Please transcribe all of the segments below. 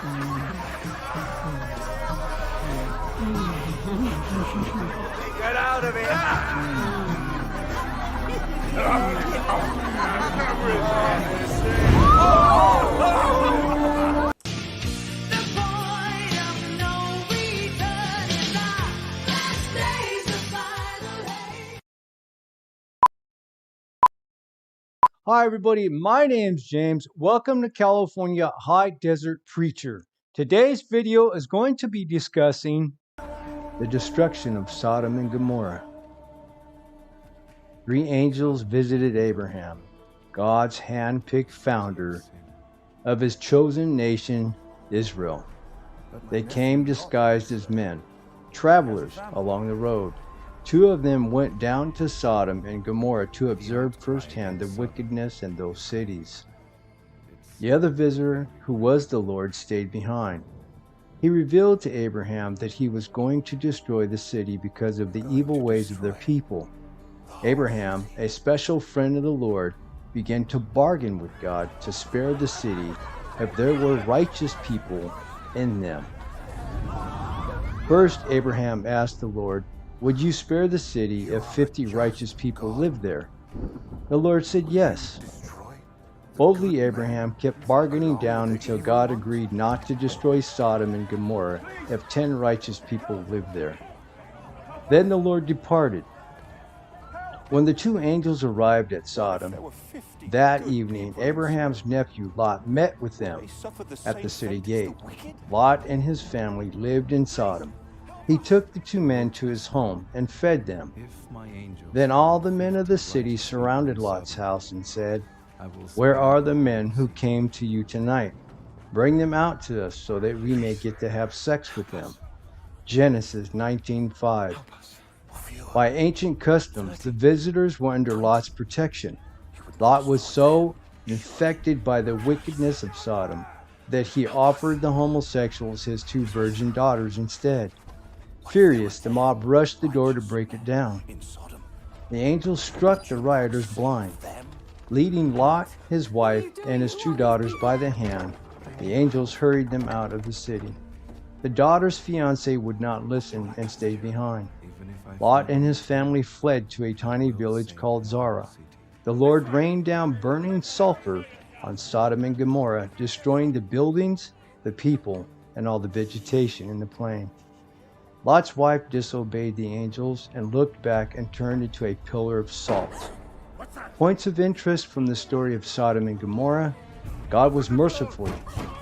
Get out of here! Hi everybody, my name's James. Welcome to California High Desert Preacher. Today's video is going to be discussing the destruction of Sodom and Gomorrah. 3 angels visited Abraham, God's hand-picked founder of his chosen nation, Israel. They came disguised as men, travelers along the road. 2 of them went down to Sodom and Gomorrah to observe firsthand the wickedness in those cities. The other visitor, who was the Lord, stayed behind. He revealed to Abraham that he was going to destroy the city because of the evil ways of their people. Abraham, a special friend of the Lord, began to bargain with God to spare the city if there were righteous people in them. First, Abraham asked the Lord, "Would you spare the city if 50 righteous people lived there?" The Lord said yes. Boldly, Abraham kept bargaining down until God agreed not to destroy Sodom and Gomorrah if 10 righteous people lived there. Then the Lord departed. When the 2 angels arrived at Sodom that evening, Abraham's nephew Lot met with them at the city gate. Lot and his family lived in Sodom. He took the 2 men to his home and fed them. Then all the men of the city surrounded Lot's house and said, "Where are the men who came to you tonight? Bring them out to us so that we may get to have sex with them." Genesis 19:5. By ancient customs, the visitors were under Lot's protection. Lot was so infected by the wickedness of Sodom that he offered the homosexuals his 2 virgin daughters instead. Furious, the mob rushed the door to break it down. The angels struck the rioters blind. Leading Lot, his wife, and his 2 daughters by the hand, the angels hurried them out of the city. The daughter's fiancé would not listen and stayed behind. Lot and his family fled to a tiny village called Zara. The Lord rained down burning sulfur on Sodom and Gomorrah, destroying the buildings, the people, and all the vegetation in the plain. Lot's wife disobeyed the angels and looked back and turned into a pillar of salt. Points of interest from the story of Sodom and Gomorrah: God was merciful,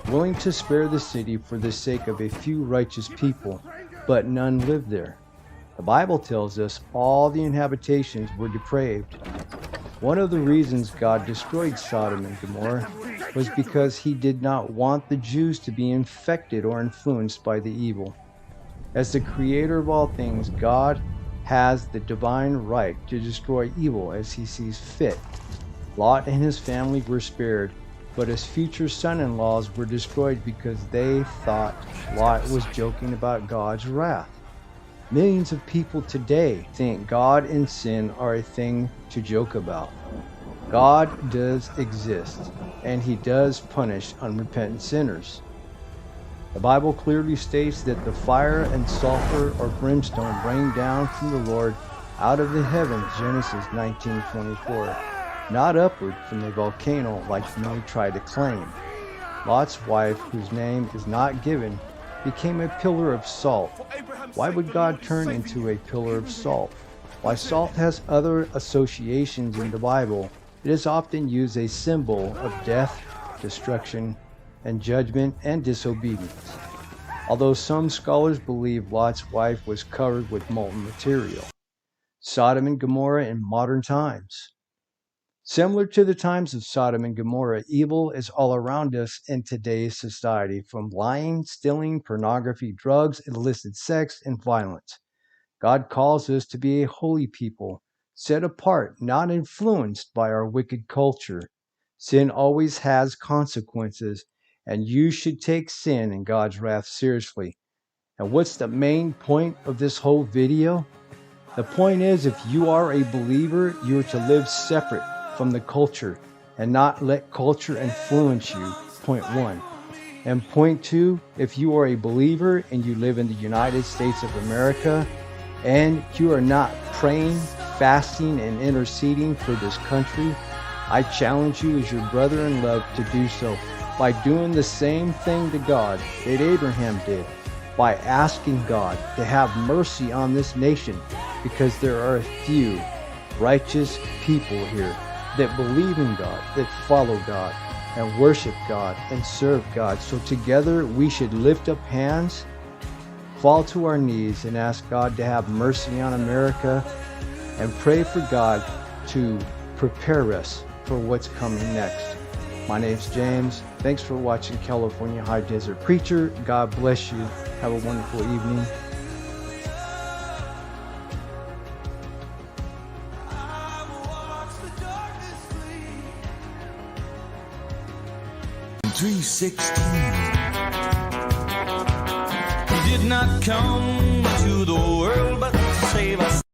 willing to spare the city for the sake of a few righteous people, but none lived there. The Bible tells us all the inhabitations were depraved. One of the reasons God destroyed Sodom and Gomorrah was because he did not want the Jews to be infected or influenced by the evil. As the creator of all things, God has the divine right to destroy evil as he sees fit. Lot and his family were spared, but his future son-in-laws were destroyed because they thought Lot was joking about God's wrath. Millions of people today think God and sin are a thing to joke about. God does exist, and he does punish unrepentant sinners. The Bible clearly states that the fire and sulfur or brimstone rained down from the Lord out of the heavens, Genesis 19:24, not upward from the volcano like many try to claim. Lot's wife, whose name is not given, became a pillar of salt. Why would God turn into a pillar of salt? While salt has other associations in the Bible, it is often used as a symbol of death, destruction, and judgment and disobedience. Although some scholars believe Lot's wife was covered with molten material. Sodom and Gomorrah in modern times. Similar to the times of Sodom and Gomorrah, evil is all around us in today's society, from lying, stealing, pornography, drugs, illicit sex, and violence. God calls us to be a holy people, set apart, not influenced by our wicked culture. Sin always has consequences, and you should take sin and God's wrath seriously. And what's the main point of this whole video? The point is, if you are a believer, you are to live separate from the culture and not let culture influence you, point 1. And point two, if you are a believer and you live in the United States of America and you are not praying, fasting, and interceding for this country, I challenge you as your brother in love to do so by doing the same thing to God that Abraham did, by asking God to have mercy on this nation, because there are a few righteous people here that believe in God, that follow God, and worship God and serve God. So together we should lift up hands, fall to our knees, and ask God to have mercy on America, and pray for God to prepare us for what's coming next. My name's James. Thanks for watching California High Desert Preacher. God bless you. Have a wonderful evening. He did not come to the